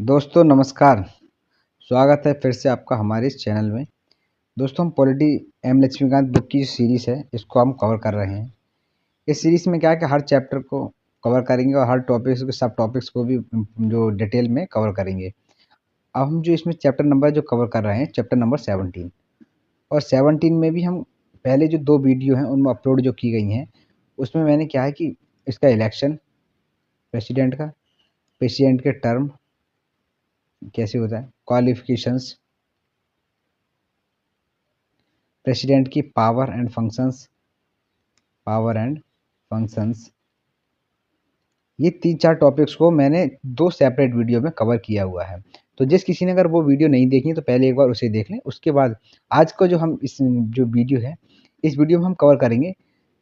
दोस्तों नमस्कार। स्वागत है फिर से आपका हमारे इस चैनल में। दोस्तों हम पॉलिटी एम लक्ष्मीकांत बुक की सीरीज़ है इसको हम कवर कर रहे हैं। इस सीरीज़ में क्या है कि हर चैप्टर को कवर करेंगे और हर टॉपिक्स के सब टॉपिक्स को भी जो डिटेल में कवर करेंगे। अब हम जो इसमें चैप्टर नंबर जो कवर कर रहे हैं चैप्टर नंबर 17 और 17 में भी हम पहले जो 2 वीडियो हैं उनमें अपलोड जो की गई हैं उसमें मैंने क्या है कि इसका इलेक्शन प्रेसिडेंट के टर्म कैसे होता है, क्वालिफिकेशंस, प्रेसिडेंट की पावर एंड फंक्शंस, ये 3-4 टॉपिक्स को मैंने 2 सेपरेट वीडियो में कवर किया हुआ है। तो जिस किसी ने अगर वो वीडियो नहीं देखी तो पहले एक बार उसे देख लें। उसके बाद आज का जो हम इस जो वीडियो है इस वीडियो में हम कवर करेंगे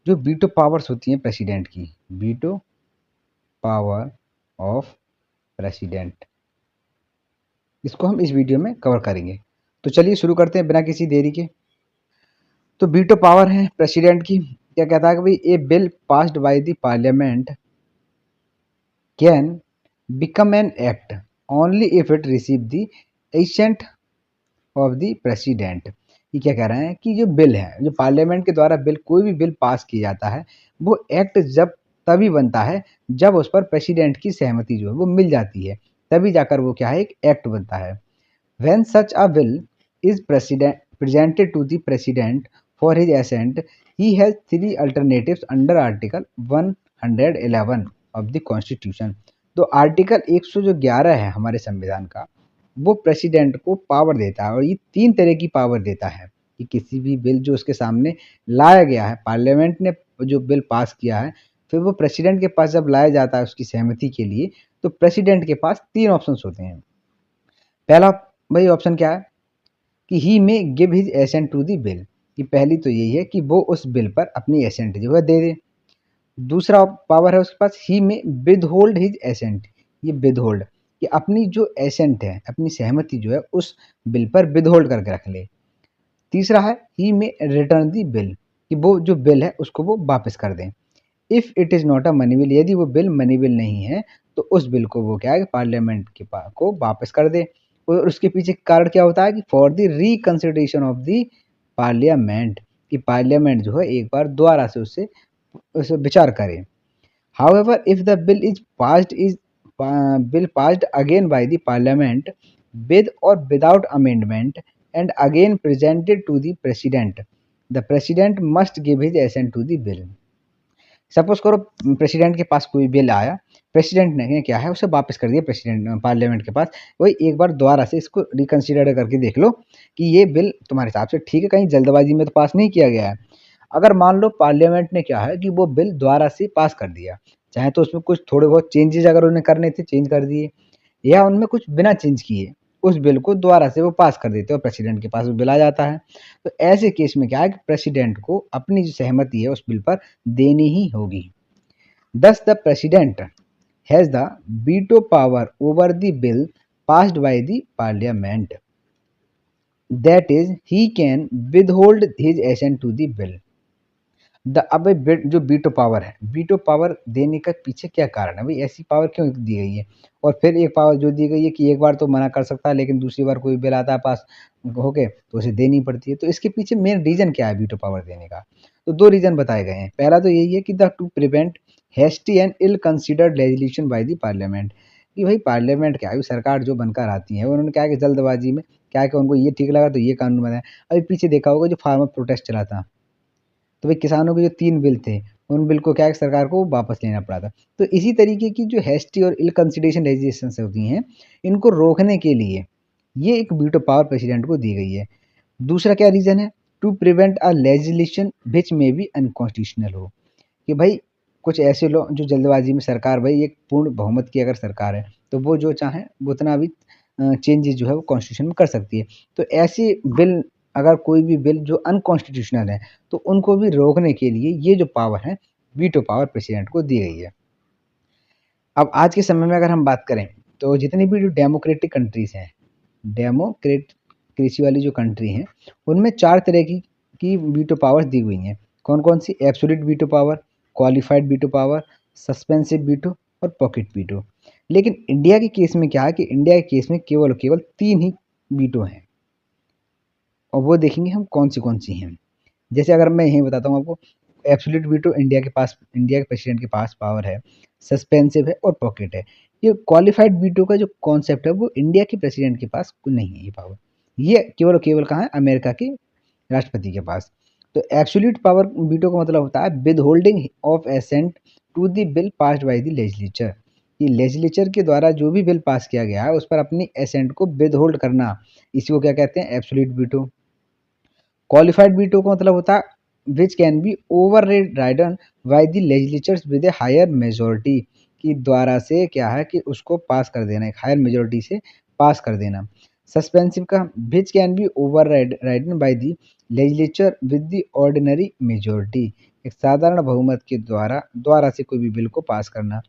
जो वीटो पावर्स होती हैं प्रेसिडेंट की, वीटो पावर ऑफ प्रेसिडेंट, इसको हम इस वीडियो में कवर करेंगे। तो चलिए शुरू करते हैं बिना किसी देरी के। तो वीटो पावर है प्रेसिडेंट की, क्या कहता है कि भाई a bill passed by the parliament can become an act only if it receive the assent of the president. ये क्या कह रहे हैं कि जो बिल है, जो पार्लियामेंट के द्वारा बिल कोई भी बिल पास किया जाता है वो एक्ट जब तभी बनता है जब उस पर प्रेसिडेंट की सहमति जो है वो मिल जाती है, तभी जाकर वो क्या है एक एक्ट बनता है। When such a bill is presented to the President for his assent, he has 3 alternatives under Article 111 of the Constitution। तो आर्टिकल 111 है हमारे संविधान का, वो प्रेसिडेंट को पावर देता है और ये 3 तरह की पावर देता है कि किसी भी बिल जो उसके सामने लाया गया है, पार्लियामेंट ने जो बिल पास किया है, फिर वो प्रेसिडेंट के पास जब लाया जाता है उसकी सहमति के लिए, तो प्रेसिडेंट के पास 3 ऑप्शंस होते हैं। पहला भाई ऑप्शन क्या है कि ही में give his assent to the bill, कि पहली तो यही है कि वो उस बिल पर अपनी एसेंट जो है दे दे। दूसरा पावर है उसके पास ही में विद होल्ड हिज एसेंट, ये विद होल्ड कि अपनी जो एसेंट है, अपनी सहमति जो है उस बिल पर विद होल्ड करके रख ले। तीसरा है ही में रिटर्न दी बिल, कि वो जो बिल है उसको वो वापस कर दें। If it is not a money bill, यदि वो बिल मनी बिल नहीं है तो उस बिल को वो क्या है पार्लियामेंट के पास को वापस कर दे। और उसके पीछे कारण क्या होता है कि for the reconsideration of the parliament, कि पार्लियामेंट जो है एक बार दोबारा से उसे विचार करे। However if the bill passed again by the parliament with or without amendment and again presented to the president must give his assent to the bill. Suppose करो प्रेसिडेंट के पास कोई बिल आया, प्रेसिडेंट ने क्या है उसे वापस कर दिया प्रेसिडेंट पार्लियामेंट के पास, वही एक बार दोबारा से इसको रिकंसिडर करके देख लो कि ये बिल तुम्हारे हिसाब से ठीक है, कहीं जल्दबाजी में तो पास नहीं किया गया है। अगर मान लो पार्लियामेंट ने क्या है कि वो बिल दोबारा से पास कर दिया, चाहे तो उसमें कुछ थोड़े बहुत चेंजेस अगर उन्हें करने थे चेंज कर दिए, या उनमें कुछ बिना चेंज किए उस बिल को दोबारा से वो पास कर देते और प्रेसिडेंट के पास वो बिल आ जाता है, तो ऐसे केस में क्या है कि प्रेसिडेंट को अपनी जो सहमति है उस बिल पर देनी ही होगी। Thus, the President has the veto power over the bill passed by the Parliament. That is, he can withhold his assent to the bill. अब जो वीटो पावर है, वीटो पावर देने का पीछे क्या कारण है भाई, ऐसी पावर क्यों दी गई है? और फिर एक पावर जो दी गई है कि एक बार तो मना कर सकता है लेकिन दूसरी बार कोई बिल आता है पास होके तो उसे देनी पड़ती है। तो इसके पीछे मेन रीजन क्या है वीटो पावर देने का? तो 2 रीजन बताए गए हैं। पहला तो यही है कि the to prevent hasty and ill considered legislation by the parliament, कि भाई पार्लियामेंट क्या है, सरकार जो बनकर आती है उन्होंने क्या है कि जल्दबाजी में क्या है कि उनको ये ठीक लगा तो ये कानून बनाया। अभी पीछे देखा होगा जो फार्मर प्रोटेस्ट चला था, तो भाई किसानों के जो 3 बिल थे, उन बिल को क्या है सरकार को वापस लेना पड़ा था। तो इसी तरीके की जो हैस्टी और इल कंसिडरेशन लेजिस्लेशंस होती हैं, इनको रोकने के लिए ये एक वीटो पावर प्रेसिडेंट को दी गई है। दूसरा क्या रीज़न है? To prevent a legislation which may be unconstitutional हो, कि भाई कुछ ऐसे लोग जो जल्दबाजी में सरकार, भाई एक पूर्ण बहुमत की अगर सरकार है तो वो जो चाहे वो उतना भी चेंजेस जो है वो कॉन्स्टिट्यूशन में कर सकती है। तो ऐसे बिल, अगर कोई भी बिल जो अनकॉन्स्टिट्यूशनल है तो उनको भी रोकने के लिए ये जो पावर है वीटो पावर प्रेसिडेंट को दी गई है। अब आज के समय में अगर हम बात करें तो जितनी भी जो डेमोक्रेटिक कंट्रीज हैं, डेमोक्रेसी वाली जो कंट्री हैं, उनमें 4 तरह की वीटो पावर्स दी हुई हैं। कौन कौन सी? Absolute veto power, qualified veto power, suspensive veto और पॉकेट वीटो। लेकिन इंडिया के केस में क्या है कि इंडिया के केस में केवल और केवल 3 ही वीटो हैं और वो देखेंगे हम कौन सी हैं। जैसे अगर मैं यही बताता हूँ आपको, एब्सोल्यूट वीटो इंडिया के प्रेसिडेंट के पास पावर है, सस्पेंसिव है और पॉकेट है। ये क्वालिफाइड वीटो का जो कॉन्सेप्ट है वो इंडिया के प्रेसिडेंट के पास नहीं है ये पावर। ये केवल और केवल कहाँ है, अमेरिका के राष्ट्रपति के पास। तो एब्सोल्यूट पावर वीटो का मतलब होता है withholding of assent to the bill passed by the legislature. ये लेजिस्लेचर के द्वारा जो भी बिल पास किया गया है उस पर अपनी एसेंट को विद होल्ड करना, इसी को क्या कहते हैं, एब्सोल्यूट वीटो। क्वालिफाइड वीटो का मतलब होता है which can be overridden by the legislatures with a higher majority, की द्वारा से क्या है कि उसको पास कर देना, एक हायर मेजोरिटी से पास कर देना। सस्पेंसिव का विच can be overridden by the legislature with the ordinary majority, एक साधारण बहुमत के द्वारा से कोई भी बिल को पास करना।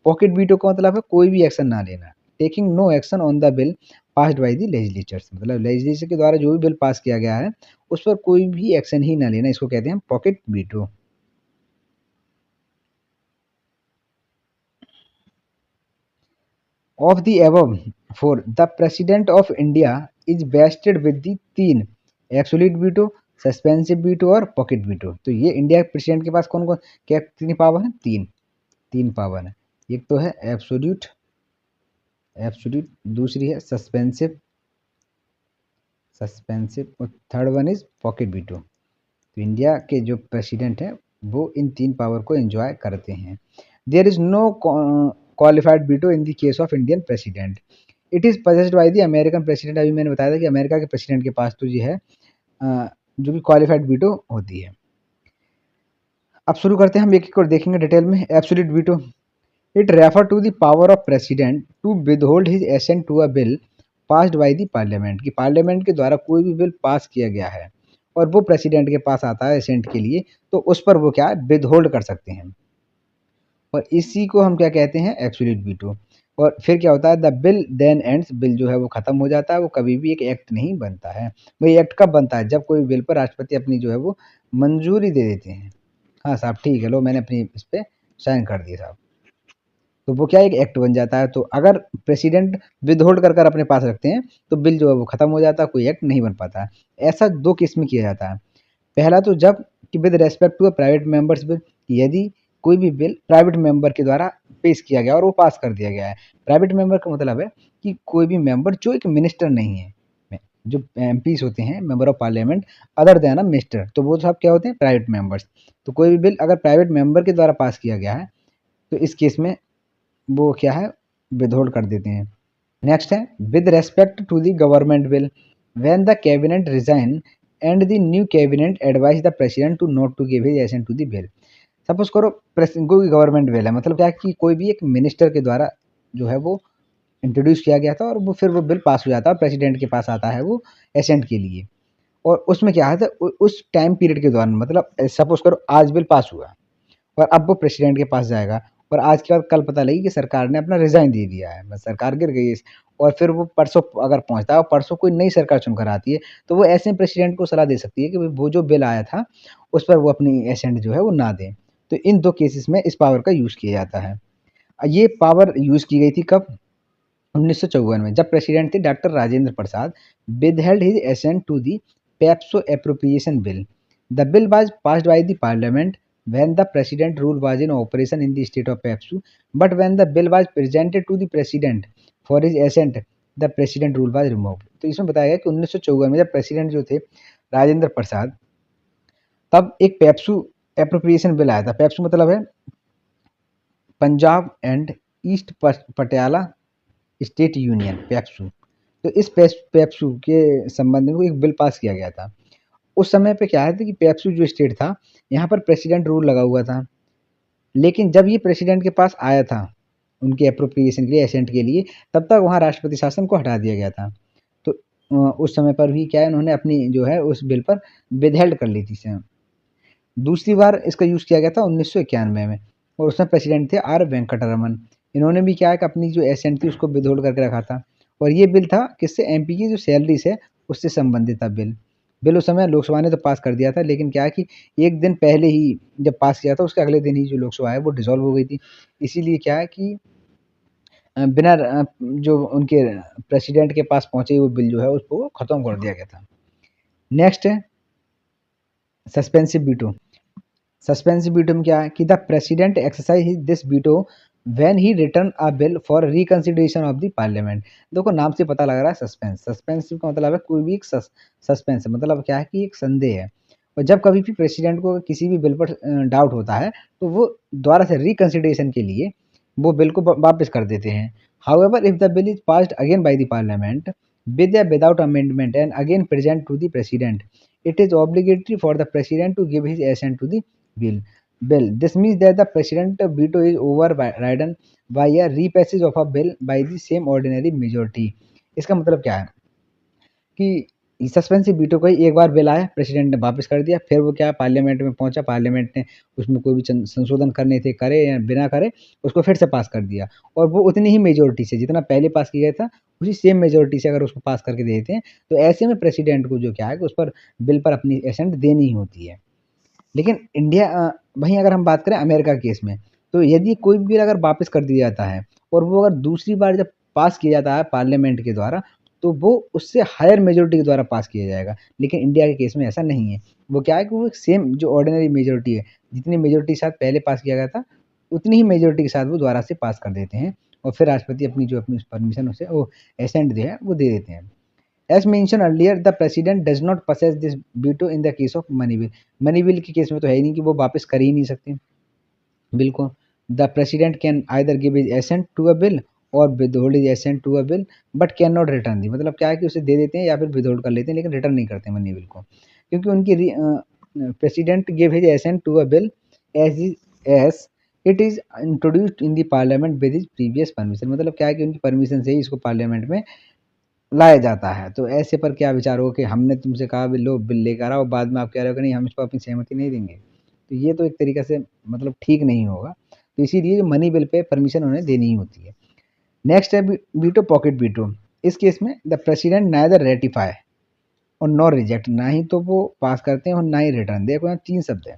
पॉकेट वीटो का मतलब है कोई भी एक्शन ना लेना, taking no action on the bill passed by the legislatures, मतलब लेजिस्लेचर के द्वारा जो भी बिल पास किया गया है उस पर कोई भी एक्शन ही ना लेना, इसको कहते हैं pocket veto. Of the above four the president of India is wasted with the 3 absolute veto, suspensive veto और पॉकेट वीटो। तो ये इंडिया के प्रेसिडेंट के पास कौन कौन क्या कितनी पावर है, तीन पावर है। एक तो है एब्सोल्यूट, दूसरी है सस्पेंसिव और third one is pocket veto. तो इंडिया के जो प्रेसिडेंट हैं वो इन 3 पावर को एंजॉय करते हैं। There is no qualified veto in the case of Indian president, it is possessed by the American president. अभी मैंने बताया था कि अमेरिका के प्रेसिडेंट के पास तो ये है जो कि क्वालिफाइड वीटो होती है। अब शुरू करते हैं, हम एक एक और देखेंगे डिटेल में। Absolute veto, it refer to the power of president to withhold his assent to a bill passed by the parliament, कि पार्लियामेंट के द्वारा कोई भी बिल पास किया गया है और वो प्रेसिडेंट के पास आता है एसेंट के लिए, तो उस पर वो क्या है, विदहोल्ड कर सकते हैं। और इसी को हम क्या कहते हैं, एब्सोल्यूट वीटो। और फिर क्या होता है, the bill then ends, bill जो है वो खत्म हो जाता है, वो कभी भी एक एक्ट नहीं बनता है। वही एक्ट कब बनता है, जब कोई बिल पर राष्ट्रपति अपनी जो है वो मंजूरी दे देते हैं। हाँ साहब ठीक है, लो मैंने अपनी इस पे साइन कर दिया साहब, तो वो क्या एक एक्ट बन जाता है। तो अगर प्रेसिडेंट विदहोल्ड कर कर अपने पास रखते हैं तो बिल जो है वो खत्म हो जाता है, कोई एक्ट नहीं बन पाता है। ऐसा 2 केस में किया जाता है। पहला तो जब कि with respect to a private members bill, यदि कोई भी बिल प्राइवेट मेंबर के द्वारा पेश किया गया और वो पास कर दिया गया है। प्राइवेट मेंबर का मतलब है कि कोई भी मेंबर जो एक मिनिस्टर नहीं है, जो एमपीस होते हैं, member of parliament other than a minister, तो वो सब क्या होते हैं, प्राइवेट मेंबर्स। तो कोई भी बिल अगर प्राइवेट मेंबर के द्वारा पास किया गया है तो इस केस में वो क्या है, विदहोल्ड कर देते हैं। नेक्स्ट है with respect to the government bill, when the cabinet resign and the new cabinet advise the president to not to give his assent to the bill. Suppose करो कोई गवर्नमेंट बिल है, मतलब क्या है कि कोई भी एक मिनिस्टर के द्वारा जो है वो इंट्रोड्यूस किया गया था और वो फिर वो बिल पास हो जाता है, प्रेसिडेंट के पास आता है वो एसेंट के लिए। और उसमें क्या है, उस टाइम पीरियड के दौरान, मतलब सपोज करो आज बिल पास हुआ और अब वो प्रेसिडेंट के पास जाएगा और आज के बाद कल पता लगी कि सरकार ने अपना रिजाइन दे दिया है, बस सरकार गिर गई और फिर वो परसों अगर पहुंचता है और परसों कोई नई सरकार चुनकर आती है, तो वो ऐसे प्रेसिडेंट को सलाह दे सकती है कि भाई वो जो बिल आया था उस पर वो अपनी एसेंट जो है वो ना दें। तो इन 2 केसेस में इस पावर का यूज़ किया जाता है। ये पावर यूज़ की गई थी कब, 1954 में, जब प्रेसिडेंट थे doctor Rajendra Prasad, withheld his assent to the PEPSO appropriation bill. The bill was passed by the parliament when the president rule was in operation in the state of PEPSO, but when the bill was presented to the president for his assent, the president rule was removed. तो इसमें बताया गया कि 1954 में जब president जो थे राजेंद्र प्रसाद, तब एक पेप्सू एप्रोप्रिएशन बिल आया था। पेप्सू मतलब है Punjab and east Patiala state union, PEPSU. तो इस पेप्सू के संबंध में एक बिल पास किया गया था। उस समय पे क्या है कि पेप्सू जो स्टेट था, यहाँ पर प्रेसिडेंट रूल लगा हुआ था, लेकिन जब ये प्रेसिडेंट के पास आया था उनके अप्रोप्रिएशन के लिए, एसेंट के लिए, तब तक वहाँ राष्ट्रपति शासन को हटा दिया गया था। तो उस समय पर भी क्या है, उन्होंने अपनी जो है उस बिल पर विदहेल्ड कर ली थी इसे। दूसरी बार इसका यूज़ किया गया था 1991 में और उसमें प्रेसिडेंट थे आर वेंकटरमन। इन्होंने भी क्या है कि अपनी जो एसेंट थी उसको विदहोल्ड करके रखा था और ये बिल था किससे, एमपी की जो सैलरीज है उससे संबंधित था बिल। उस समय लोकसभा ने तो पास कर दिया था, लेकिन क्या है कि एक दिन पहले ही जब पास किया था उसके अगले दिन ही जो लोकसभा है वो डिसॉल्व हो गई थी। इसीलिए क्या है कि बिना जो उनके प्रेसिडेंट के पास पहुँचे वो बिल जो है उसको ख़त्म कर दिया गया था। नेक्स्ट है सस्पेंसिव वीटो। सस्पेंसिव वीटो में क्या है कि the president exercise this veto when he return a bill for reconsideration of the parliament. देखो नाम से पता लग रहा है सस्पेंस। सस्पेंसिव का मतलब है कोई भी एक सस्पेंस मतलब क्या है कि एक संदेह है। और जब कभी भी प्रेसिडेंट को किसी भी बिल पर डाउट होता है तो वो दोबारा से रिकंसिडरेशन के लिए वो बिल को वापस कर देते हैं। However if the bill is passed again by the parliament with or without amendment and again present to the president, it is obligatory for the president to give his assent to the bill. This means that the president veto is overridden by a repassage of a bill by the same ordinary majority. इसका मतलब क्या है कि suspensive veto को ही एक बार bill आया, president ने वापस कर दिया, फिर वो क्या पार्लियामेंट में पहुंचा, पार्लियामेंट ने उसमें कोई भी संशोधन करने थे करे या बिना करे उसको फिर से पास कर दिया। और वो उतनी ही मेजोरिटी से जितना पहले पास किया गया था उसी सेम मेजोरिटी से अगर उसको पास करके दे देते हैं तो ऐसे में प्रेसिडेंट को जो क्या है कि उस पर बिल पर अपनी एसेंट देनी ही होती है। लेकिन इंडिया वहीं अगर हम बात करें अमेरिका के केस में, तो यदि कोई भी बिल अगर वापस कर दिया जाता है और वो अगर दूसरी बार जब पास किया जाता है पार्लियामेंट के द्वारा, तो वो उससे हायर मेजॉरिटी के द्वारा पास किया जाएगा। लेकिन इंडिया के केस में ऐसा नहीं है। वो क्या है कि वो सेम जो ऑर्डिनरी मेजॉरिटी है, जितनी मेजॉरिटी के साथ पहले पास किया गया था, उतनी ही मेजॉरिटी के साथ वो दोबारा से पास कर देते हैं और फिर राष्ट्रपति अपनी परमिशन उसे वो एसेंट जो है वो दे देते हैं। As mentioned earlier, the president does not possess this veto in the case of money bill. Money bill के केस में तो है ही नहीं कि वो वापस कर ही नहीं सकते बिल को। The president can either give his assent to a bill or withhold his assent to a bill but can not return the. मतलब क्या है कि उसे दे देते हैं या फिर विदहोल्ड कर लेते हैं लेकिन रिटर्न नहीं करते मनी बिल को, क्योंकि उनकी president give his assent to a bill as it is introduced in the parliament with his previous permission. मतलब क्या है कि उनकी परमिशन से ही इसको पार्लियामेंट में लाया जाता है। तो ऐसे पर क्या विचार हो कि हमने तुमसे कहा बिल लो, बिल लेकर आओ, बाद में आप कह रहे हो कि नहीं हम इसको अपनी सहमति नहीं देंगे। तो ये तो एक तरीके से मतलब ठीक नहीं होगा। तो इसीलिए मनी बिल पे परमिशन उन्हें देनी ही होती है। नेक्स्ट है वीटो पॉकेट वीटो। इस केस में द प्रेसिडेंट नाइदर रेटिफाई और नॉर रिजेक्ट, ना ही तो वो पास करते हैं और ना ही रिटर्न। देखो यहाँ 3 शब्द है,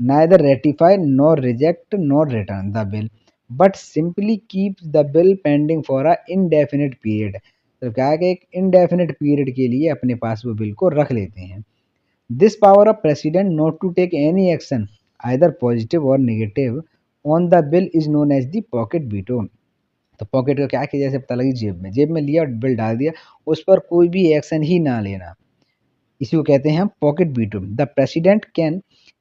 neither ratify nor reject nor return the bill but simply keeps the bill pending for a indefinite period. तो क्या है कि एक इनडेफिनिट पीरियड के लिए अपने पास वो बिल को रख लेते हैं। This power of president not to take any action either positive or negative on the bill is known as the pocket veto. तो पॉकेट का क्या है कि जैसे पता लगी जेब में लिया और बिल डाल दिया, उस पर कोई भी एक्शन ही ना लेना, इसी को कहते हैं हम pocket veto. The president can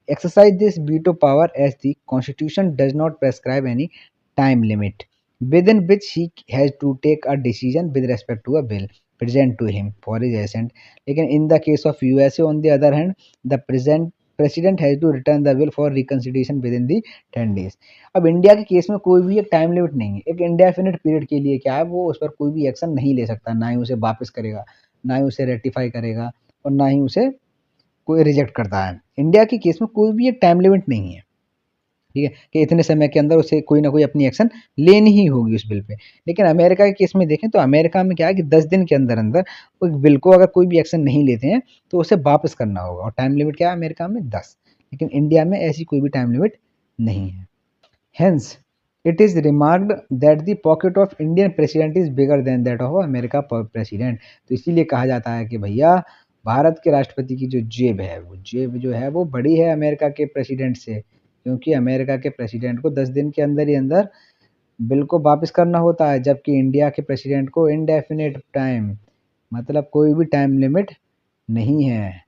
exercise this veto power as the constitution does not prescribe any time limit within which he has to take a decision with respect to a bill present to him for his assent. लेकिन in the case of USA on the other hand, the president has to return the bill for reconsideration within the 10 days. अब India के case में कोई भी एक time limit नहीं है, एक इंडेफिनिट पीरियड के लिए क्या है वो उस पर कोई भी एक्शन नहीं ले सकता, ना ही उसे वापस करेगा, ना ही उसे रेटिफाई करेगा और ना ही उसे कोई रिजेक्ट करता है। इंडिया के केस में कोई भी एक टाइम लिमिट नहीं है, ठीक है, कि इतने समय के अंदर उसे कोई ना कोई अपनी एक्शन लेनी ही होगी उस बिल पे। लेकिन अमेरिका के केस में देखें तो अमेरिका में क्या है कि 10 दिन के अंदर अंदर उस बिल को अगर कोई भी एक्शन नहीं लेते हैं तो उसे वापस करना होगा और टाइम लिमिट क्या है अमेरिका में 10। लेकिन इंडिया में ऐसी कोई भी टाइम लिमिट नहीं है। Hence it is remarked that the pocket of Indian president is bigger than that of America president. तो इसीलिए कहा जाता है कि भैया भारत के राष्ट्रपति की जो जेब है वो जेब जो है वो बड़ी है अमेरिका के प्रेसिडेंट से, क्योंकि अमेरिका के प्रेसिडेंट को 10 दिन के अंदर ही अंदर बिल को वापस करना होता है, जबकि इंडिया के प्रेसिडेंट को इनडेफिनिट टाइम मतलब कोई भी टाइम लिमिट नहीं है।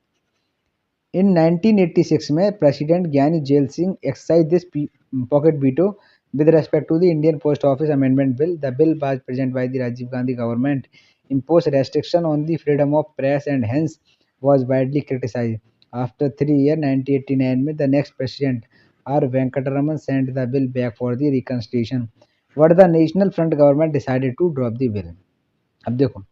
इन 1986 में president Giani Zail Singh exercise this pocket veto with respect to the Indian Post Office Amendment Bill. The bill was presented by the Rajiv Gandhi government, imposed restriction on the freedom of press and hence was widely criticized. After 3 years, 1989 में the next president R. Venkataraman sent the bill back for the reconsideration, but the National Front government decided to drop the bill. अब देखो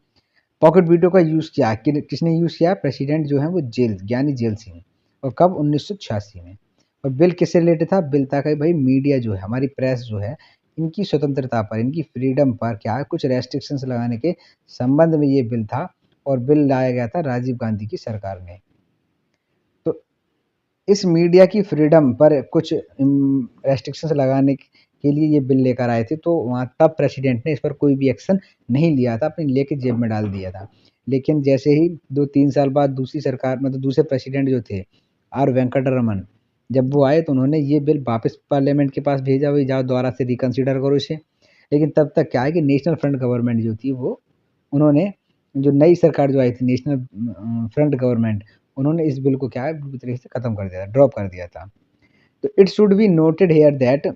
pocket veto का use किया किसने use किया, president जो है वो ज्ञानी जेल सिंह, और कब 1986 में। और बिल किससे रिलेटेड था, बिल था कि भाई मीडिया जो है हमारी प्रेस जो है इनकी स्वतंत्रता पर इनकी फ्रीडम पर क्या है कुछ रेस्ट्रिक्शंस लगाने के संबंध में ये बिल था और बिल लाया गया था राजीव गांधी की सरकार ने। तो इस मीडिया की फ्रीडम पर कुछ रेस्ट्रिक्शंस लगाने के लिए ये बिल लेकर आए थे, तो वहाँ तब प्रेसिडेंट ने इस पर कोई भी एक्शन नहीं लिया था, अपनी लेके जेब में डाल दिया था। लेकिन जैसे ही 2-3 साल बाद दूसरी सरकार मतलब दूसरे प्रेसिडेंट जो थे आर वेंकटरमन, जब वो आए तो उन्होंने ये बिल वापस पार्लियामेंट के पास भेजा, भाई जाओ दोबारा से रिकंसिडर करो इसे। लेकिन तब तक क्या है कि नेशनल फ्रंट गवर्नमेंट जो थी वो उन्होंने जो नई सरकार जो आई थी नेशनल फ्रंट गवर्नमेंट, उन्होंने इस बिल को क्या है पूरी तरीके से खत्म कर दिया था, ड्रॉप कर दिया था। तो it should be noted here that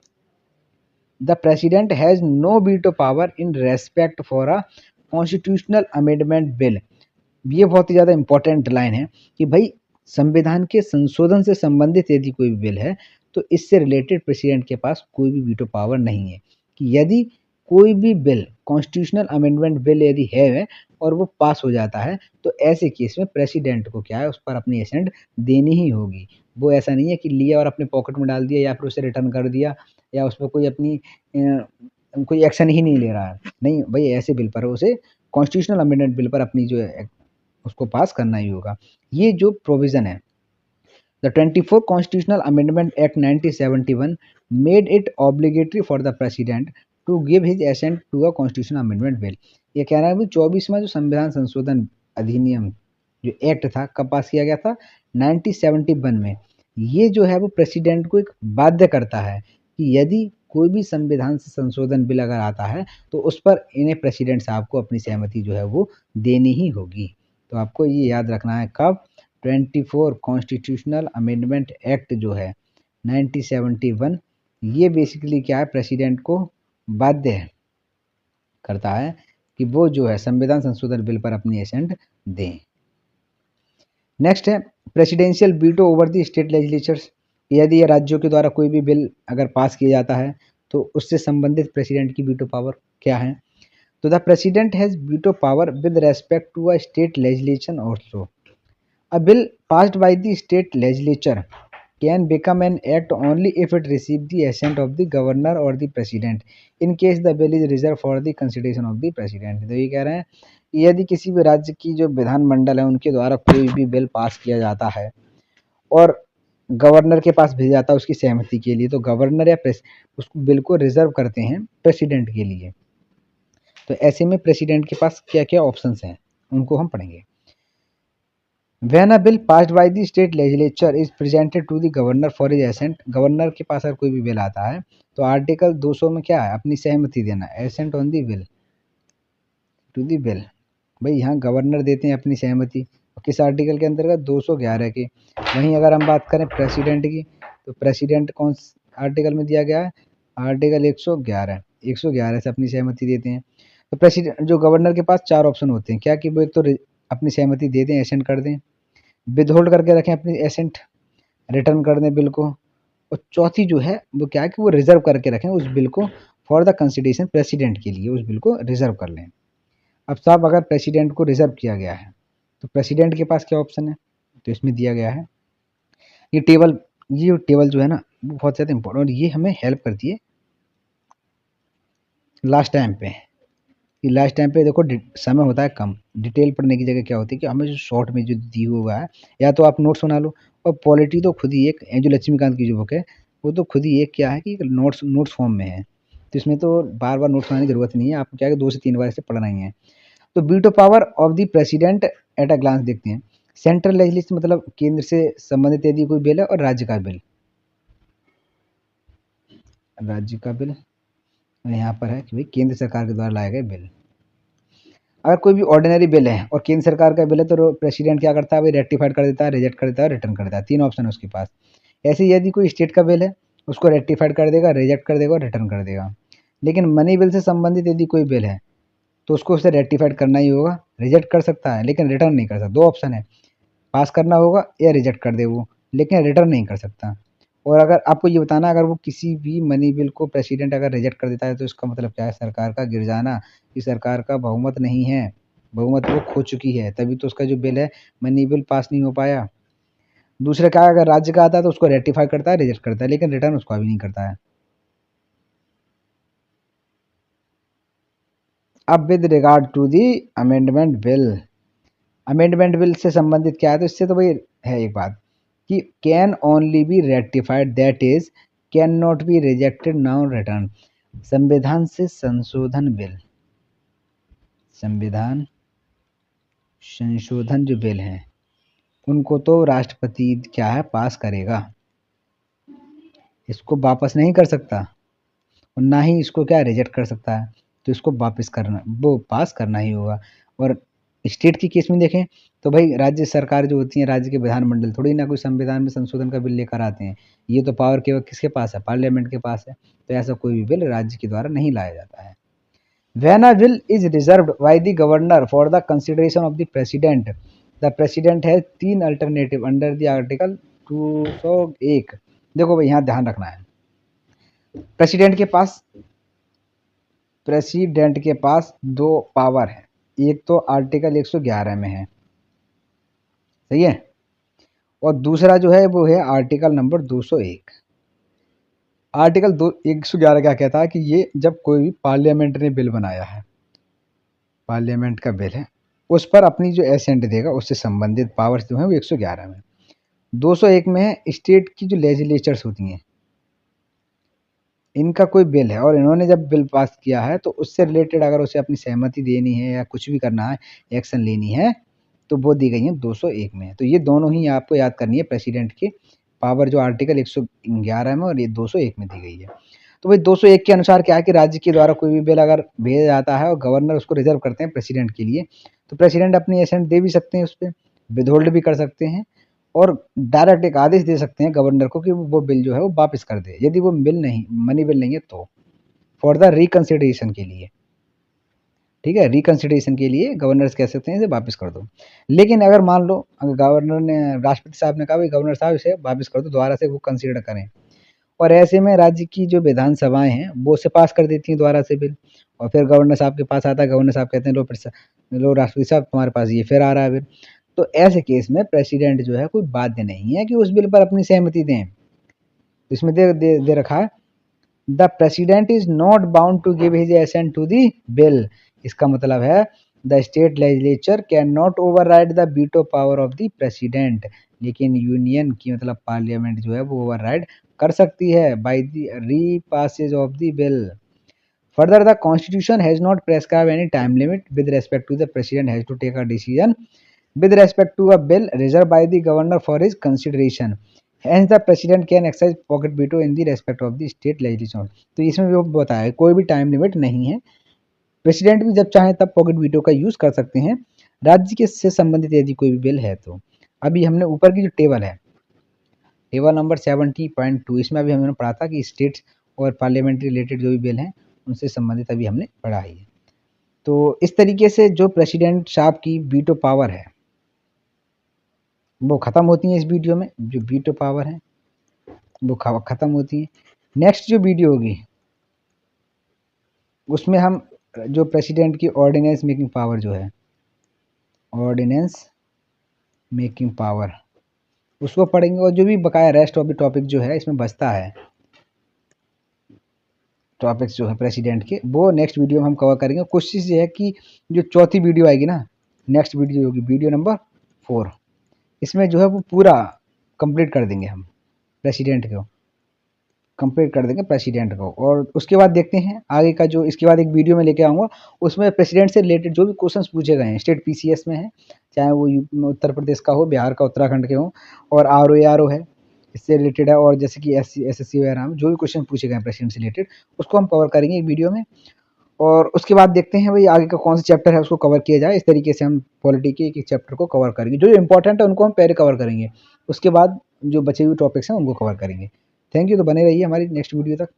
the president has no veto power in respect for a constitutional amendment bill. ये बहुत ही ज़्यादा इंपॉर्टेंट लाइन है कि भाई संविधान के संशोधन से संबंधित यदि कोई भी बिल है तो इससे रिलेटेड प्रेसिडेंट के पास कोई भी वीटो पावर नहीं है। कि यदि कोई भी बिल कॉन्स्टिट्यूशनल अमेंडमेंट बिल यदि है और वो पास हो जाता है तो ऐसे केस में प्रेसिडेंट को क्या है उस पर अपनी एसेंट देनी ही होगी। वो ऐसा नहीं है कि लिया और अपने पॉकेट में डाल दिया या फिर उसे रिटर्न कर दिया या उस पर कोई अपनी कोई एक्शन ही नहीं ले रहा है। नहीं भाई, ऐसे बिल पर उसे कॉन्स्टिट्यूशनल अमेंडमेंट बिल पर अपनी जो है उसको पास करना ही होगा। ये जो प्रोविज़न है, the 24 constitutional amendment act 1971 made it obligatory for the president to give his assent to a constitutional amendment bill. ये कह रहा है कि 24वां जो संविधान संशोधन अधिनियम जो एक्ट था कब पास किया गया था? 1971 में। ये जो है वो प्रेसिडेंट को एक बाध्य करता है कि यदि कोई भी संविधान से संशोधन बिल अगर आता है तो उस पर इन्हें प्रेसिडेंट साहब को अपनी सहमति जो है वो देनी ही होगी। तो आपको ये याद रखना है कब 24 कॉन्स्टिट्यूशनल अमेंडमेंट एक्ट जो है 1971, ये बेसिकली क्या है प्रेसिडेंट को बाध्य करता है कि वो जो है संविधान संशोधन बिल पर अपनी एसेंट दें। नेक्स्ट है presidential veto over the state legislatures. यदि ये राज्यों के द्वारा कोई भी बिल अगर पास किया जाता है तो उससे संबंधित प्रेसिडेंट की वीटो पावर क्या है? तो the president has veto power with respect to a state legislation also. A bill passed by the state legislature can become an act only if it receives the assent of the governor or the president in case the bill is reserved for the consideration of the president। तो ये कह रहे हैं कि यदि किसी भी राज्य की जो विधानमंडल है उनके द्वारा कोई भी बिल पास किया जाता है और गवर्नर के पास भेजा जाता है उसकी सहमति के लिए, तो गवर्नर या उस बिल को रिजर्व करते हैं प्रेसिडेंट के लिए। तो ऐसे में प्रेसिडेंट के पास क्या क्या ऑप्शंस हैं उनको हम पढ़ेंगे। When a bill passed by the state legislature is presented to the governor for his assent, governor के पास अगर कोई भी बिल आता है तो आर्टिकल 200 में क्या है अपनी सहमति देना, assent on the bill to the bill. भाई यहाँ गवर्नर देते हैं अपनी सहमति किस आर्टिकल के अंतर्गत 211 के। वहीं अगर हम बात करें प्रेसिडेंट की तो प्रेसिडेंट कौन आर्टिकल में दिया गया है? आर्टिकल 111 से अपनी सहमति देते हैं। तो प्रेसिडेंट जो गवर्नर के पास चार ऑप्शन होते हैं क्या कि वो एक तो अपनी सहमति दे दें, एसेंट कर दें, विदहोल्ड करके रखें अपनी एसेंट, रिटर्न कर दें बिल को, और चौथी जो है वो क्या है कि वो रिजर्व करके रखें उस बिल को फॉर द कंसिडरेशन प्रेसिडेंट के लिए, उस बिल को रिजर्व कर लें। अब साहब अगर प्रेसिडेंट को रिजर्व किया गया है तो प्रेसिडेंट के पास क्या ऑप्शन है? तो इसमें दिया गया है ये टेबल जो है ना वो बहुत ज़्यादा इंपॉर्टेंट और ये हमें हेल्प करती है लास्ट टाइम पे। कि लास्ट टाइम पे देखो समय होता है कम, डिटेल पढ़ने की जगह क्या होती है कि हमें जो शॉर्ट में जो दी हुआ है या तो आप नोट्स बना लो, और पॉलिटी तो खुद ही एक जो लक्ष्मीकांत की जो बुक है वो तो खुद ही एक क्या है कि नोट्स फॉर्म में है, तो इसमें तो बार बार नोट्स बनाने की जरूरत नहीं है, आपको क्या है 2 से 3 बार इसे पढ़ना ही है। तो veto power of the president at a glance देखते हैं। सेंट्रल लेजिस्लेशन मतलब केंद्र से संबंधित यदि कोई बिल है, और राज्य का बिल, यहाँ पर है कि भाई केंद्र सरकार के द्वारा लाए गए बिल। अगर कोई भी ऑर्डिनरी बिल है और केंद्र सरकार का बिल है तो प्रेसिडेंट क्या करता है भाई रेक्टिफाइड कर देता है, रिजेक्ट कर देता है, रिटर्न कर देता है, 3 ऑप्शन है उसके पास। ऐसे यदि कोई स्टेट का बिल है उसको रेक्टिफाइड कर देगा, रिजेक्ट कर देगा और रिटर्न कर देगा। लेकिन मनी बिल से संबंधित यदि कोई बिल है तो उसको उसे रेक्टिफाइड करना ही होगा, रिजेक्ट कर सकता है लेकिन रिटर्न नहीं कर सकता। 2 ऑप्शन है, पास करना होगा या रिजेक्ट कर दे वो, लेकिन रिटर्न नहीं कर सकता। और अगर आपको ये बताना अगर वो किसी भी मनी बिल को प्रेसिडेंट अगर रिजेक्ट कर देता है तो इसका मतलब क्या है? सरकार का गिर जाना, कि सरकार का बहुमत नहीं है, बहुमत वो खो चुकी है, तभी तो उसका जो बिल है मनी बिल पास नहीं हो पाया। दूसरा क्या है अगर राज्य का आता है तो उसको रेक्टिफाई करता है, रिजेक्ट करता है, लेकिन रिटर्न उसको अभी नहीं करता है। अब with regard to the amendment bill, amendment bill से संबंधित क्या है? तो इससे तो भाई है एक बात कि can only be rectified, that is can not be rejected now return. संविधान से संशोधन बिल, संविधान संशोधन जो बिल हैं उनको तो राष्ट्रपति क्या है पास करेगा, इसको वापस नहीं कर सकता और ना ही इसको क्या रिजेक्ट कर सकता है, तो इसको वापस करना वो पास करना ही होगा। और स्टेट की केस में देखें तो भाई राज्य सरकार जो होती है, राज्य के विधानमंडल थोड़ी ना कोई संविधान में संशोधन का बिल लेकर आते हैं, ये तो पावर केवल किसके पास है, पार्लियामेंट के पास है। तो ऐसा कोई भी बिल राज्य के द्वारा नहीं लाया जाता है। When a bill is reserved by the governor for the consideration of the president has 3 alternative under the article 201। देखो भाई यहाँ ध्यान रखना है, प्रेसिडेंट के पास 2 पावर है। एक तो आर्टिकल 111 में है, सही है, और दूसरा जो है वो है आर्टिकल नंबर 201। आर्टिकल 111 क्या कहता है कि ये जब कोई भी पार्लियामेंट ने बिल बनाया है, पार्लियामेंट का बिल है, उस पर अपनी जो एसेंट देगा उससे संबंधित पावर्स जो है वो 111 में। 201 में है स्टेट की जो लेजिस्लेचर्स होती हैं, इनका कोई बिल है और इन्होंने जब बिल पास किया है तो उससे रिलेटेड अगर उसे अपनी सहमति देनी है या कुछ भी करना है, एक्शन लेनी है, तो वो दी गई है 201 में। तो ये दोनों ही आपको याद करनी है, प्रेसिडेंट की पावर जो आर्टिकल 111 में और ये 201 में दी गई है। तो भाई 201 के अनुसार क्या है कि राज्य के द्वारा कोई भी बिल अगर भेजा जाता है और गवर्नर उसको रिजर्व करते हैं प्रेसिडेंट के लिए, तो प्रेसिडेंट अपनी एसेंट दे भी सकते हैं, उस पर विदहोल्ड भी कर सकते हैं और डायरेक्ट एक आदेश दे सकते हैं गवर्नर को कि वो बिल जो है वो वापस कर दे, यदि वो बिल नहीं, मनी बिल नहीं है तो, फॉर द रिकंसिडरेशन के लिए। ठीक है, रिकंसिडरेशन के लिए गवर्नर कह सकते हैं इसे वापस कर दो। लेकिन अगर मान लो अगर गवर्नर ने, राष्ट्रपति साहब ने कहा भाई गवर्नर साहब इसे वापस कर दो, दोबारा से वो कंसिडर करें, और ऐसे में राज्य की जो विधानसभाएं हैं वो उसे पास कर देती हैं दोबारा से बिल, और फिर गवर्नर साहब के पास आता है, गवर्नर साहब कहते हैं लो राष्ट्रपति साहब तुम्हारे पास ये फिर आ रहा है बिल। तो ऐसे केस में प्रेसिडेंट जो है कोई बाध्य नहीं है कि उस बिल पर अपनी सहमति दें। तो इसमें दे रखा है the president is not bound to give his assent to the bill. इसका मतलब है the state legislature can not override the veto power of the president. लेकिन यूनियन की मतलब पार्लियामेंट जो है वो ओवरराइड कर सकती है by the repassage of the bill. Further the constitution has not prescribe any time limit with respect to the president has to take a decision with respect to a bill reserved by the governor for his consideration. Hence the president can exercise pocket veto in the respect of the state legislation। तो इसमें भी वो बताया है कोई भी time limit नहीं है, प्रेसिडेंट भी जब चाहे तब पॉकेट वीटो का यूज कर सकते हैं राज्य के से संबंधित यदि कोई भी बिल है तो। अभी हमने ऊपर की जो टेबल है, टेबल नंबर 70.2, इसमें अभी हमने पढ़ा था कि स्टेट्स और पार्लियामेंट रिलेटेड जो भी बिल हैं उनसे संबंधित अभी हमने पढ़ा ही है। तो इस तरीके से जो प्रेसिडेंट साहब की वीटो पावर है वो ख़त्म होती है इस वीडियो में, जो वीटो पावर है वो ख़त्म होती है। नेक्स्ट जो वीडियो होगी उसमें हम जो प्रेसिडेंट की ऑर्डिनेंस मेकिंग पावर जो है, ऑर्डिनेंस मेकिंग पावर, उसको पढ़ेंगे और जो भी बकाया रेस्ट ऑफ द टॉपिक जो है इसमें बचता है टॉपिक्स जो है प्रेसिडेंट के, वो नेक्स्ट वीडियो में हम कवर करेंगे। कोशिश ये है कि जो चौथी वीडियो आएगी ना, नेक्स्ट वीडियो होगी वीडियो नंबर 4, इसमें जो है वो पूरा कंप्लीट कर देंगे हम प्रेसिडेंट को, कंप्लीट कर देंगे प्रेसिडेंट को। और उसके बाद देखते हैं आगे का जो, इसके बाद एक वीडियो में लेके आऊँगा उसमें प्रेसिडेंट से रिलेटेड जो भी क्वेश्चंस पूछे गए हैं, स्टेट पीसीएस में है, चाहे वो उत्तर प्रदेश का हो, बिहार का, उत्तराखंड के हो, और आरओ है इससे रिलेटेड है, और जैसे कि एसएससी वगैरह में जो भी क्वेश्चन पूछे गए हैं प्रेसिडेंट से रिलेटेड उसको हम कवर करेंगे एक वीडियो में। और उसके बाद देखते हैं भाई आगे का कौन सा चैप्टर है उसको कवर किया जाए। इस तरीके से हम पॉलिटी के एक चैप्टर को कवर करेंगे, जो इंपॉर्टेंट है उनको हम पहले कवर करेंगे, उसके बाद जो बचे हुए टॉपिक्स हैं उनको कवर करेंगे। थैंक यू, तो बने रहिए हमारी नेक्स्ट वीडियो तक।